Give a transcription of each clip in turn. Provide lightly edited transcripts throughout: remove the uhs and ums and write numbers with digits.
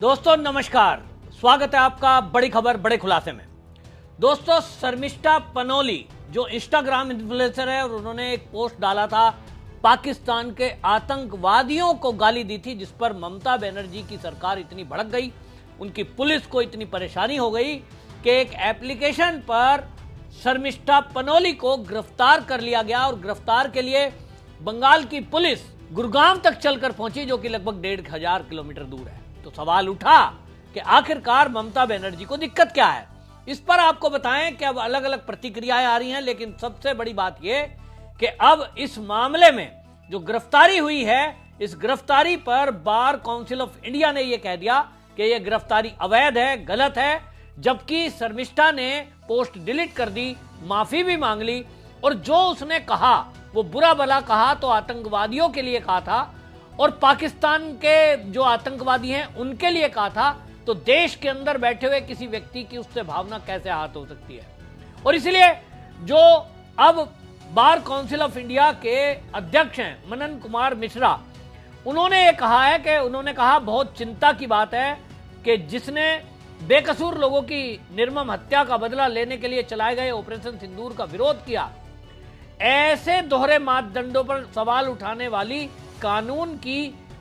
दोस्तों नमस्कार, स्वागत है आपका बड़ी खबर बड़े खुलासे में। दोस्तों, शर्मिष्ठा पनोली जो इंस्टाग्राम इन्फ्लुएंसर है और उन्होंने एक पोस्ट डाला था, पाकिस्तान के आतंकवादियों को गाली दी थी, जिस पर ममता बनर्जी की सरकार इतनी भड़क गई, उनकी पुलिस को इतनी परेशानी हो गई कि एक एप्लीकेशन पर शर्मिष्ठा पनोली को गिरफ्तार कर लिया गया और गिरफ्तार के लिए बंगाल की पुलिस गुड़गांव तक चलकर पहुंची, जो कि लगभग 1500 किलोमीटर दूर है। तो सवाल उठा कि आखिरकार ममता बनर्जी को दिक्कत क्या है। इस पर आपको बताएं कि अब अलग अलग प्रतिक्रियाएं आ रही हैं, लेकिन सबसे बड़ी बात यह कि अब इस मामले में जो गिरफ्तारी हुई है, इस गिरफ्तारी पर बार काउंसिल ऑफ इंडिया ने यह कह दिया कि यह गिरफ्तारी अवैध है, गलत है। जबकि शर्मिष्ठा ने पोस्ट डिलीट कर दी, माफी भी मांग ली और जो उसने कहा वो बुरा भला कहा तो आतंकवादियों के लिए कहा था और पाकिस्तान के जो आतंकवादी हैं उनके लिए कहा था। तो देश के अंदर बैठे हुए किसी व्यक्ति की उससे भावना कैसे आहत हो सकती है। और इसलिए जो अब बार काउंसिल ऑफ इंडिया के अध्यक्ष हैं मनन कुमार मिश्रा, उन्होंने ये कहा है कि उन्होंने कहा बहुत चिंता की बात है कि जिसने बेकसूर लोगों की निर्मम हत्या का बदला लेने के लिए चलाए गए ऑपरेशन सिंदूर का विरोध किया, ऐसे दोहरे मापदंडों पर सवाल उठाने वाली कानून की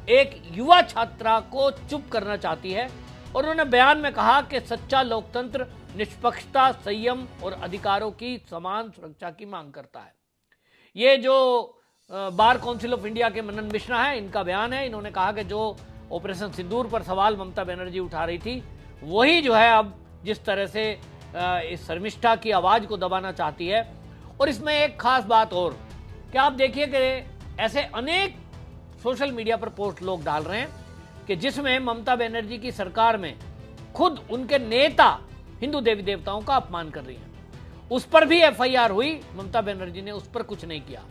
एक युवा छात्रा को चुप करना चाहती है। और उन्होंने बयान में कहा कि सच्चा लोकतंत्र निष्पक्षता, संयम और अधिकारों की समान सुरक्षा की मांग करता है। ये जो बार काउंसिल ऑफ इंडिया के मनन मिश्रा हैं, इनका बयान है। इन्होंने कहा कि जो ऑपरेशन सिंदूर पर सवाल ममता बनर्जी उठा रही थी, वही जो है अब जिस तरह से इस शर्मिष्ठा की आवाज को दबाना चाहती है। और इसमें एक खास बात और कि आप देखिए कि ऐसे अनेक सोशल मीडिया पर पोस्ट लोग डाल रहे हैं कि जिसमें ममता बनर्जी की सरकार में खुद उनके नेता हिंदू देवी देवताओं का अपमान कर रही हैं। उस पर भी एफआईआर हुई, ममता बनर्जी ने उस पर कुछ नहीं किया।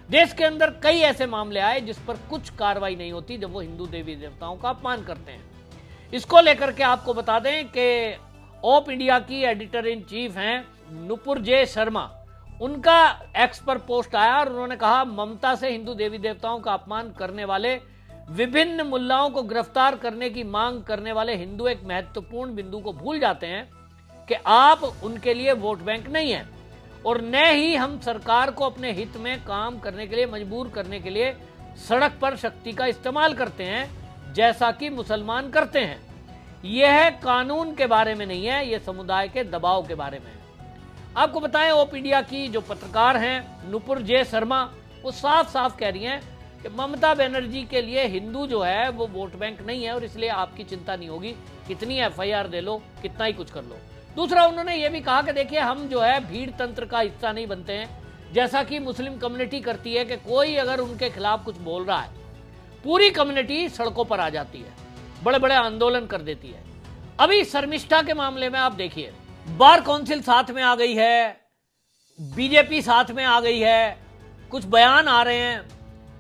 देश के अंदर कई ऐसे मामले आए जिस पर कुछ कार्रवाई नहीं होती जब वो हिंदू देवी देवताओं का अपमान करते हैं। इसको लेकर के आपको बता दें कि ऑप इंडिया की एडिटर इन चीफ हैं नुपुर जे शर्मा, उनका एक्स पर पोस्ट आया और उन्होंने कहा ममता से हिंदू देवी देवताओं का अपमान करने वाले विभिन्न मुल्लाओं को गिरफ्तार करने की मांग करने वाले हिंदू एक महत्वपूर्ण बिंदु को भूल जाते हैं कि आप उनके लिए वोट बैंक नहीं है और न ही हम सरकार को अपने हित में काम करने के लिए मजबूर करने के लिए सड़क पर शक्ति का इस्तेमाल करते हैं, जैसा कि मुसलमान करते हैं। यह कानून के बारे में नहीं है, यह समुदाय के दबाव के बारे में है। आपको बताएं, ऑप इंडिया की जो पत्रकार हैं नुपुर जे शर्मा, वो साफ साफ कह रही हैं कि ममता बनर्जी के लिए हिंदू जो है वो वोट बैंक नहीं है और इसलिए आपकी चिंता नहीं होगी, कितनी एफआईआर दे लो, कितना ही कुछ कर लो। दूसरा, उन्होंने ये भी कहा कि देखिए हम जो है भीड़ तंत्र का हिस्सा नहीं बनते हैं, जैसा कि मुस्लिम कम्युनिटी करती है कि कोई अगर उनके खिलाफ कुछ बोल रहा है, पूरी कम्युनिटी सड़कों पर आ जाती है, बड़े बड़े आंदोलन कर देती है। अभी शर्मिष्ठा के मामले में आप देखिए, बार काउंसिल साथ में आ गई है, बीजेपी साथ में आ गई है, कुछ बयान आ रहे हैं,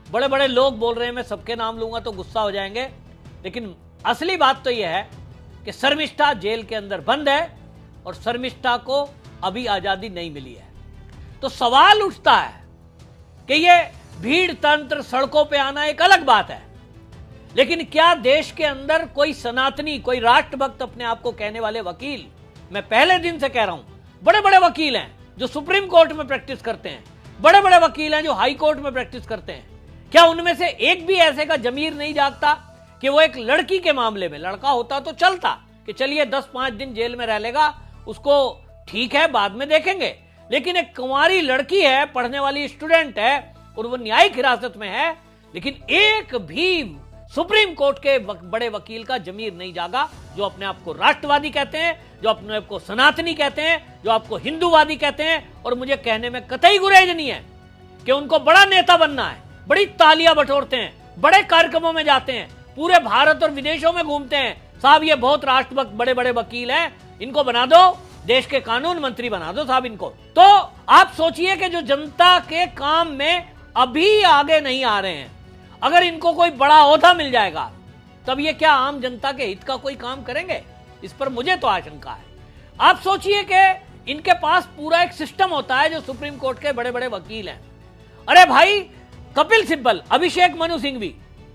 बड़े बड़े लोग बोल रहे हैं, मैं सबके नाम लूंगा तो गुस्सा हो जाएंगे, लेकिन असली बात तो यह है कि शर्मिष्ठा जेल के अंदर बंद है और शर्मिष्ठा को अभी आजादी नहीं मिली है। तो सवाल उठता है कि यह भीड़ तंत्र, सड़कों पे आना एक अलग बात है, लेकिन क्या देश के अंदर कोई सनातनी, कोई राष्ट्रभक्त अपने आप को कहने वाले वकील, मैं पहले दिन से कह रहा हूं, बड़े बड़े वकील हैं जो सुप्रीम कोर्ट में प्रैक्टिस करते हैं, बड़े बड़े वकील हैं जो हाई कोर्ट में प्रैक्टिस करते हैं, क्या उनमें से एक भी ऐसे का जमीर नहीं जागता कि वो एक लड़की के मामले में, लड़का होता तो चलता कि चलिए 10-5 दिन जेल में रह लेगा, उसको ठीक है बाद में देखेंगे, लेकिन एक कुंवारी लड़की है, पढ़ने वाली स्टूडेंट है और वो न्यायिक हिरासत में है, लेकिन एक भी सुप्रीम कोर्ट के बड़े वकील का जमीर नहीं जागा, जो अपने आप को राष्ट्रवादी कहते हैं, जो अपने आप को सनातनी कहते हैं, जो आपको हिंदूवादी कहते हैं। और मुझे कहने में कतई गुरेज नहीं है कि उनको बड़ा नेता बनना है, बड़ी तालियां बटोरते हैं, बड़े कार्यक्रमों में जाते हैं, पूरे भारत और विदेशों में घूमते हैं, साहब ये बहुत राष्ट्रभक्त बड़े बड़े वकील हैं, इनको बना दो देश के कानून मंत्री, बना दो साहब इनको। तो आप सोचिए कि जो जनता के काम में अभी आगे नहीं आ रहे हैं, अगर इनको कोई बड़ा ओहदा मिल जाएगा तब ये क्या आम जनता के हित का कोई काम करेंगे? इस पर मुझे तो आशंका है। आप सोचिए कि इनके पास पूरा एक सिस्टम होता है, जो सुप्रीम कोर्ट के बड़े बड़े वकील हैं। अरे भाई, कपिल सिब्बल, अभिषेक मनु सिंघवी,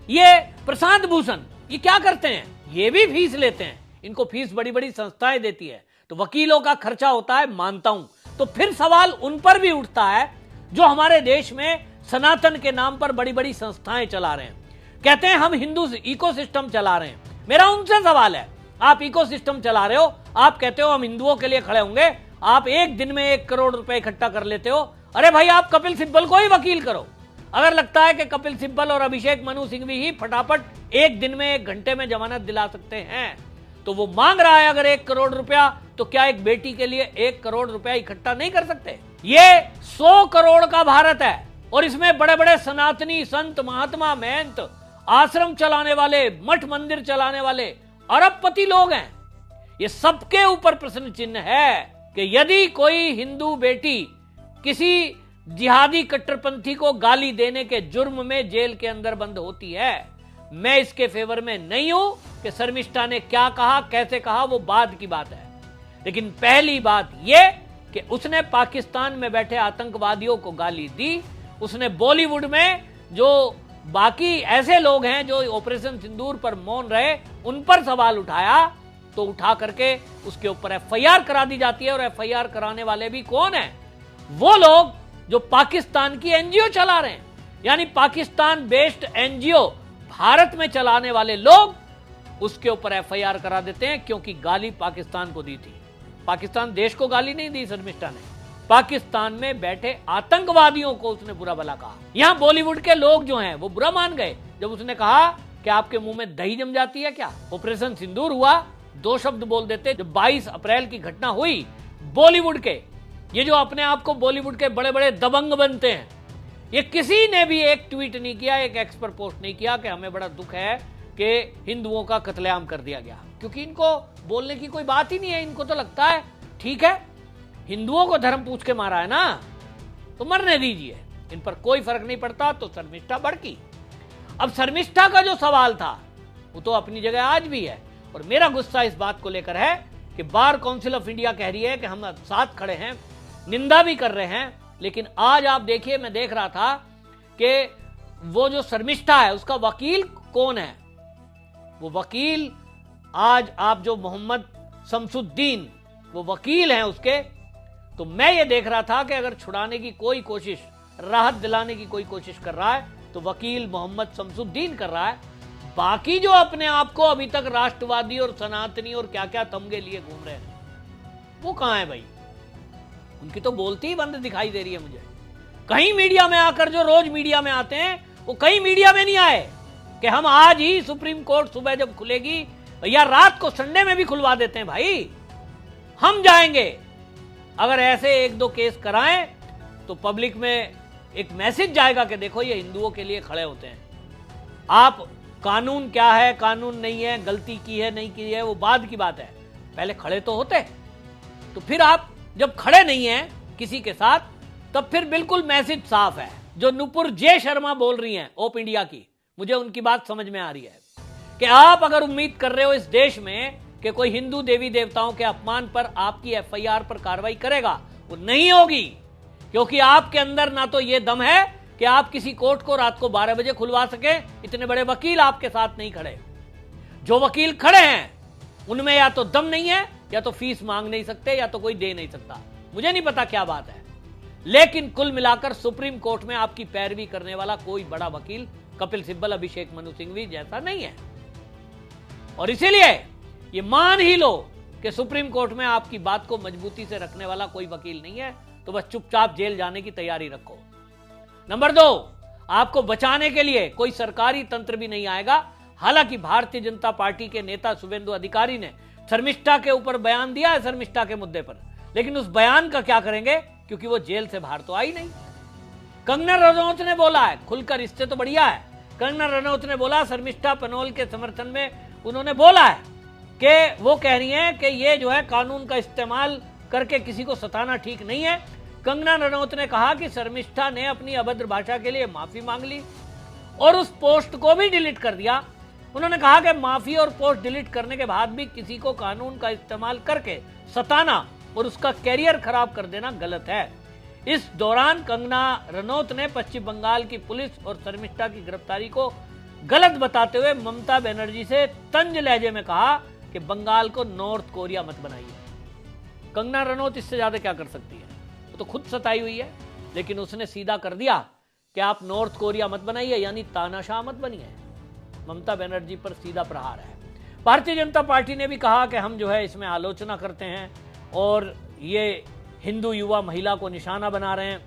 ये प्रशांत भूषण, ये क्या करते हैं? ये भी फीस लेते हैं, इनको फीस बड़ी बड़ी संस्थाएं देती है, तो वकीलों का खर्चा होता है, मानता हूं। तो फिर सवाल उन पर भी उठता है जो हमारे देश में सनातन के नाम पर बड़ी बड़ी संस्थाएं चला रहे हैं, कहते हैं हम हिंदू इकोसिस्टम चला रहे हैं। मेरा उनसे सवाल है, आप इकोसिस्टम चला रहे हो, आप कहते हो हम हिंदुओं के लिए खड़े होंगे, आप एक दिन में 1 करोड़ रुपए इकट्ठा कर लेते हो। अरे भाई, आप कपिल सिब्बल को ही वकील करो। अगर लगता है कि कपिल सिब्बल और अभिषेक मनु सिंघवी ही फटाफट एक दिन में 1 घंटे में जमानत दिला सकते हैं, तो वो मांग रहा है अगर 1 करोड़ रुपया, तो क्या एक बेटी के लिए 1 करोड़ रुपया इकट्ठा नहीं कर सकते? ये 100 करोड़ का भारत है और इसमें बड़े बड़े सनातनी संत, महात्मा, महंत, आश्रम चलाने वाले, मठ मंदिर चलाने वाले अरबपति लोग हैं। ये सबके ऊपर प्रश्न चिन्ह है कि यदि कोई हिंदू बेटी किसी जिहादी कट्टरपंथी को गाली देने के जुर्म में जेल के अंदर बंद होती है, मैं इसके फेवर में नहीं हूं कि शर्मिष्ठा ने क्या कहा, कैसे कहा, वो बाद की बात है। लेकिन पहली बात यह कि उसने पाकिस्तान में बैठे आतंकवादियों को गाली दी, उसने बॉलीवुड में जो बाकी ऐसे लोग हैं जो ऑपरेशन सिंदूर पर मौन रहे, उन पर सवाल उठाया, तो उठा करके उसके ऊपर एफआईआर करा दी जाती है। और एफआईआर कराने वाले भी कौन है? वो लोग जो पाकिस्तान की एनजीओ चला रहे हैं, यानी पाकिस्तान बेस्ड एनजीओ भारत में चलाने वाले लोग उसके ऊपर एफआईआर करा देते हैं, क्योंकि गाली पाकिस्तान को दी थी। पाकिस्तान देश को गाली नहीं दी शर्मिष्ठा ने, पाकिस्तान में बैठे आतंकवादियों को उसने बुरा भला कहा। यहां बॉलीवुड के लोग जो हैं वो बुरा मान गए जब उसने कहा कि आपके मुंह में दही जम जाती है क्या? ऑपरेशन सिंदूर हुआ, 2 शब्द बोल देते। जब 22 अप्रैल की घटना हुई, बॉलीवुड के ये जो अपने आप को बॉलीवुड के बड़े बड़े दबंग बनते हैं, ये किसी ने भी एक ट्वीट नहीं किया, एक एक्स पर पोस्ट नहीं किया कि हमें बड़ा दुख है कि हिंदुओं का कत्लेआम कर दिया गया, क्योंकि इनको बोलने की कोई बात ही नहीं है। इनको तो लगता है ठीक है, हिंदुओं को धर्म पूछ के मारा है ना, तो मरने दीजिए, इन पर कोई फर्क नहीं पड़ता। तो शर्मिष्ठा भड़की। अब शर्मिष्ठा का जो सवाल था वो तो अपनी जगह आज भी है, और मेरा गुस्सा इस बात को लेकर है कि बार काउंसिल ऑफ इंडिया कह रही है कि हम साथ खड़े हैं, निंदा भी कर रहे हैं, लेकिन आज आप देखिए, मैं देख रहा था कि वो जो शर्मिष्ठा है उसका वकील कौन है। वो वकील आज आप जो मोहम्मद शमसुद्दीन वो वकील हैं उसके, तो मैं ये देख रहा था कि अगर छुड़ाने की कोई कोशिश, राहत दिलाने की कोई कोशिश कर रहा है तो वकील मोहम्मद शमसुद्दीन कर रहा है। बाकी जो अपने आप को अभी तक राष्ट्रवादी और सनातनी और क्या क्या तमगे लिए घूम रहे हैं, वो कहां है भाई? उनकी तो बोलती ही बंद दिखाई दे रही है मुझे। कहीं मीडिया में आकर, जो रोज मीडिया में आते हैं, वो कहीं मीडिया में नहीं आए कि हम आज ही सुप्रीम कोर्ट सुबह जब खुलेगी या रात को, संडे में भी खुलवा देते हैं भाई, हम जाएंगे। अगर ऐसे 1-2 केस कराएं तो पब्लिक में एक मैसेज जाएगा कि देखो ये हिंदुओं के लिए खड़े होते हैं। आप कानून क्या है, कानून नहीं है, गलती की है नहीं की है, वो बाद की बात है, पहले खड़े तो होते। तो फिर आप जब खड़े नहीं हैं किसी के साथ, तब फिर बिल्कुल मैसेज साफ है। जो नुपुर जे शर्मा बोल रही हैं ओप इंडिया की, मुझे उनकी बात समझ में आ रही है कि आप अगर उम्मीद कर रहे हो इस देश में कि कोई हिंदू देवी देवताओं के अपमान पर आपकी एफआईआर पर कार्रवाई करेगा, वो नहीं होगी, क्योंकि आपके अंदर ना तो ये दम है कि आप किसी कोर्ट को रात को 12 बजे खुलवा सके। इतने बड़े वकील आपके साथ नहीं खड़े। जो वकील खड़े हैं उनमें या तो दम नहीं है, या तो फीस मांग नहीं सकते, या तो कोई दे नहीं सकता। मुझे नहीं पता क्या बात है, लेकिन कुल मिलाकर सुप्रीम कोर्ट में आपकी पैरवी करने वाला कोई बड़ा वकील कपिल सिब्बल, अभिषेक मनु सिंघवी जैसा नहीं है। और इसीलिए ये मान ही लो कि सुप्रीम कोर्ट में आपकी बात को मजबूती से रखने वाला कोई वकील नहीं है, तो बस चुपचाप जेल जाने की तैयारी रखो। नंबर 2, आपको बचाने के लिए कोई सरकारी तंत्र भी नहीं आएगा। हालांकि भारतीय जनता पार्टी के नेता शुभेंदु अधिकारी ने शर्मिष्ठा के ऊपर बयान दिया है, शर्मिष्ठा के मुद्दे पर, लेकिन उस बयान का क्या करेंगे, क्योंकि वो जेल से बाहर तो आई नहीं। कंगना रनौत ने बोला है खुलकर, इससे तो बढ़िया है, कंगना रनौत ने बोला शर्मिष्ठा पनोल के समर्थन में, उन्होंने बोला है कि वो कह रही हैं कि ये जो है कानून का इस्तेमाल करके किसी को सताना ठीक नहीं है। कंगना रनौत ने कहा कि शर्मिष्ठा ने अपनी अभद्र भाषा के लिए माफी मांग ली और उस पोस्ट को भी डिलीट कर दिया। उन्होंने कहा कि माफी और पोस्ट डिलीट करने के बाद भी किसी को कानून का इस्तेमाल करके सताना और उसका कैरियर खराब कर देना गलत है। इस दौरान कंगना रनौत ने पश्चिम बंगाल की पुलिस और शर्मिष्ठा की गिरफ्तारी को गलत बताते हुए ममता बनर्जी से तंज लहजे में कहा कि बंगाल को नॉर्थ कोरिया मत बनाइए। कंगना रनौत इससे ज्यादा क्या कर सकती है? वो तो खुद सताई हुई है, लेकिन उसने सीधा कर दिया कि आप नॉर्थ कोरिया मत बनाइए, यानी तानाशाह मत बनिए। ममता बनर्जी पर सीधा प्रहार है। भारतीय जनता पार्टी ने भी कहा कि हम जो है इसमें आलोचना करते हैं और ये हिंदू युवा महिला को निशाना बना रहे हैं।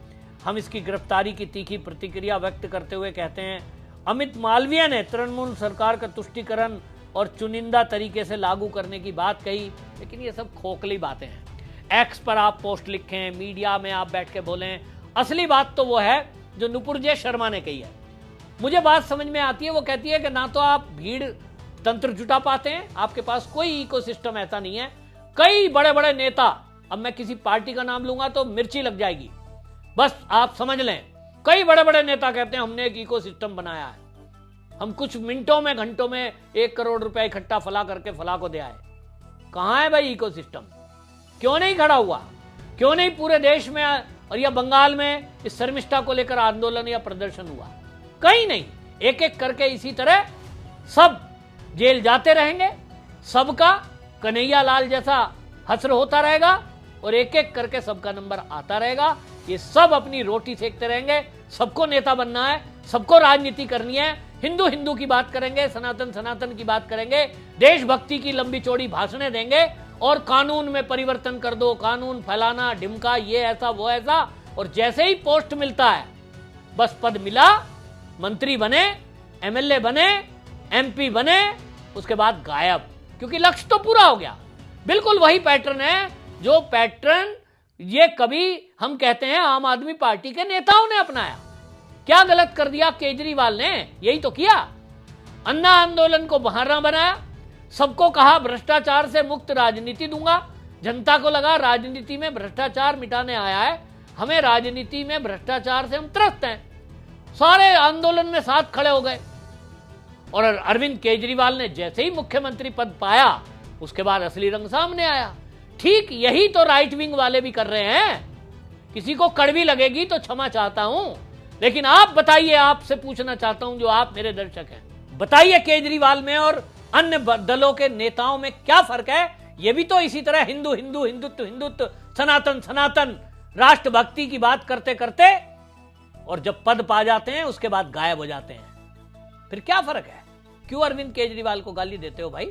हम इसकी गिरफ्तारी की तीखी प्रतिक्रिया व्यक्त करते हुए कहते हैं, अमित मालवीय ने तृणमूल सरकार का तुष्टीकरण और चुनिंदा तरीके से लागू करने की बात कही, लेकिन ये सब खोखली बातें हैं। एक्स पर आप पोस्ट लिखें, मीडिया में आप बैठ के बोलें, असली बात तो वो है जो नुपुर शर्मा ने कही है। मुझे बात समझ में आती है, वो कहती है कि ना तो आप भीड़ तंत्र जुटा पाते हैं, आपके पास कोई इकोसिस्टम ऐसा नहीं है। कई बड़े बड़े नेता, अब मैं किसी पार्टी का नाम लूंगा तो मिर्ची लग जाएगी, बस आप समझ लें, कई बड़े बड़े नेता कहते हैं हमने एक इकोसिस्टम बनाया है, हम कुछ मिनटों में घंटों में 1 करोड़ रुपए इकट्ठा फला करके फला को दे आए। कहां है भाई इकोसिस्टम? क्यों नहीं खड़ा हुआ? क्यों नहीं पूरे देश में और या बंगाल में इस शर्मिष्ठा को लेकर आंदोलन या प्रदर्शन हुआ? कहीं नहीं। एक एक करके इसी तरह सब जेल जाते रहेंगे, सबका कन्हैया लाल जैसा हसर होता रहेगा और एक एक करके सबका नंबर आता रहेगा। ये सब अपनी रोटी सेकते रहेंगे। सबको नेता बनना है, सबको राजनीति करनी है, हिंदू हिंदू की बात करेंगे, सनातन सनातन की बात करेंगे, देशभक्ति की लंबी चौड़ी भाषणें देंगे और कानून में परिवर्तन कर दो, कानून फैलाना, ढिमका, ये ऐसा वो ऐसा। और जैसे ही पोस्ट मिलता है, बस पद मिला, मंत्री बने, एमएलए बने, एमपी बने, उसके बाद गायब, क्योंकि लक्ष्य तो पूरा हो गया। बिल्कुल वही पैटर्न है जो पैटर्न ये कभी हम कहते हैं आम आदमी पार्टी के नेताओं ने अपनाया। क्या गलत कर दिया केजरीवाल ने? यही तो किया। अन्ना आंदोलन को बहाना बनाया, सबको कहा भ्रष्टाचार से मुक्त राजनीति दूंगा। जनता को लगा राजनीति में भ्रष्टाचार मिटाने आया है, हमें राजनीति में भ्रष्टाचार से हम त्रस्त हैं। सारे आंदोलन में साथ खड़े हो गए और अरविंद केजरीवाल ने जैसे ही मुख्यमंत्री पद पाया, उसके बाद असली रंग सामने आया। ठीक यही तो राइट विंग वाले भी कर रहे हैं। किसी को कड़वी लगेगी तो क्षमा चाहता हूं, लेकिन आप बताइए, आपसे पूछना चाहता हूं जो आप मेरे दर्शक हैं, बताइए केजरीवाल में और अन्य दलों के नेताओं में क्या फर्क है? ये भी तो इसी तरह हिंदू हिंदू, हिंदुत्व हिंदुत्व, सनातन सनातन, राष्ट्रभक्ति की बात करते करते और जब पद पा जाते हैं उसके बाद गायब हो जाते हैं। फिर क्या फर्क है? क्यों अरविंद केजरीवाल को गाली देते हो भाई?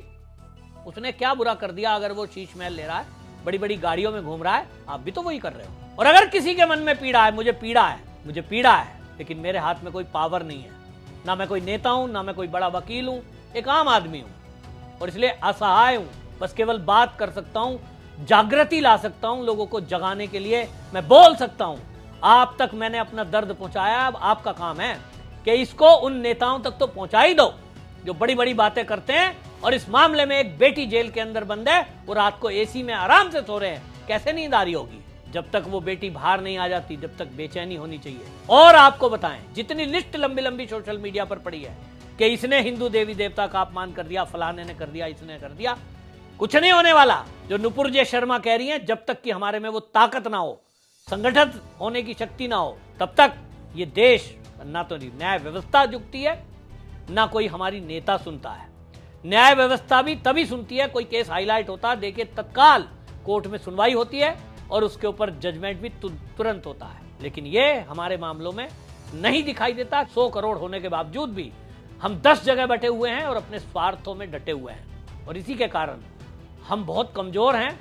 उसने क्या बुरा कर दिया? अगर वो शीश महल ले रहा है, बड़ी बड़ी गाड़ियों में घूम रहा है, आप भी तो वही कर रहे हो। और अगर किसी के मन में पीड़ा है, मुझे पीड़ा है, मुझे पीड़ा है, लेकिन मेरे हाथ में कोई पावर नहीं है, ना मैं कोई नेता हूं, ना मैं कोई बड़ा वकील हूं, एक आम आदमी हूं और इसलिए असहाय हूं। बस केवल बात कर सकता हूं, जागृति ला सकता हूं, लोगों को जगाने के लिए मैं बोल सकता हूं। आप तक मैंने अपना दर्द पहुंचाया, अब आपका काम है कि इसको उन नेताओं तक तो पहुंचा ही दो जो बड़ी बड़ी बातें करते हैं। और इस मामले में एक बेटी जेल के अंदर बंद है, वो रात को एसी में आराम से सो रहे हैं, कैसे नींद आ रही होगी? जब तक वो बेटी बाहर नहीं आ जाती, जब तक बेचैनी होनी चाहिए। और आपको बताएं, जितनी लिस्ट लंबी लंबी सोशल मीडिया पर पड़ी है कि इसने हिंदू देवी देवता का अपमान कर दिया, फलाने ने कर दिया, इसने कर दिया, कुछ नहीं होने वाला। जो नुपुर शर्मा कह रही है, जब तक कि हमारे में वो ताकत ना हो, संगठित होने की शक्ति ना हो, तब तक ये देश ना तो न्याय व्यवस्था झुकती है, ना कोई हमारी नेता सुनता है। न्याय व्यवस्था भी तभी सुनती है, कोई केस हाईलाइट होता है, देखिए तत्काल कोर्ट में सुनवाई होती है और उसके ऊपर जजमेंट भी तुरंत होता है। लेकिन ये हमारे मामलों में नहीं दिखाई देता। 100 करोड़ होने के बावजूद भी हम 10 जगह बैठे हुए हैं और अपने स्वार्थों में डटे हुए हैं, और इसी के कारण हम बहुत कमजोर हैं।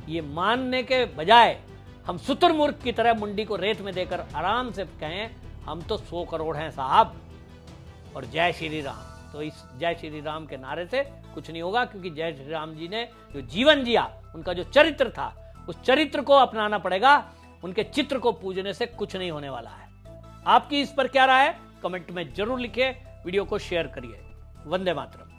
ये मानने के बजाय हम शुतुरमुर्ग की तरह मुंडी को रेत में देकर आराम से कहें हम तो 100 करोड़ हैं साहब, और जय श्री राम। तो इस जय श्री राम के नारे से कुछ नहीं होगा, क्योंकि जय श्री राम जी ने जो जीवन जिया, उनका जो चरित्र था, उस चरित्र को अपनाना पड़ेगा। उनके चित्र को पूजने से कुछ नहीं होने वाला है। आपकी इस पर क्या राय है? कमेंट में जरूर लिखिए, वीडियो को शेयर करिए। वंदे मातरम।